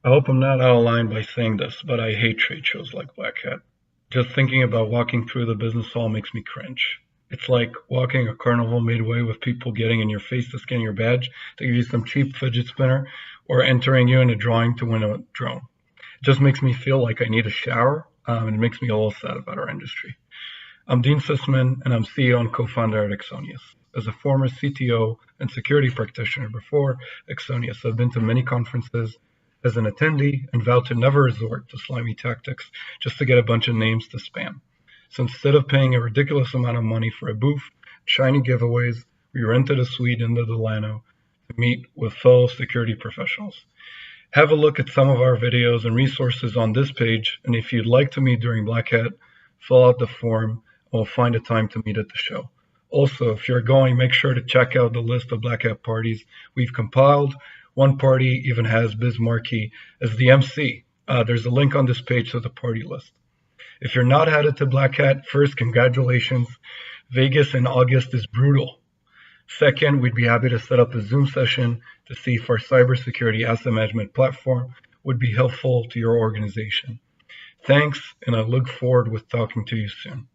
I hope I'm not out of line by saying this, but I hate trade shows like Black Hat. Just thinking about walking through the business hall makes me cringe. It's like walking a carnival midway with people getting in your face to scan your badge to give you some cheap fidget spinner or entering you in a drawing to win a drone. It just makes me feel like I need a shower, and it makes me a little sad about our industry. I'm Dean Sussman, and I'm CEO and co-founder at Axonius. As a former CTO and security practitioner before Axonius, I've been to many conferences as an attendee and vowed to never resort to slimy tactics just to get a bunch of names to spam. So instead of paying a ridiculous amount of money for a booth, shiny giveaways, we rented a suite in the Delano to meet with fellow security professionals. Have a look at some of our videos and resources on this page, and if you'd like to meet during Black Hat, fill out the form and we'll find a time to meet at the show. Also, if you're going, make sure to check out the list of Black Hat parties we've compiled. One party even has Biz Markie as the MC. There's a link on this page to the party list. If you're not headed to Black Hat, first, congratulations. Vegas in August is brutal. Second, we'd be happy to set up a Zoom session to see if our cybersecurity asset management platform would be helpful to your organization. Thanks, and I look forward with talking to you soon.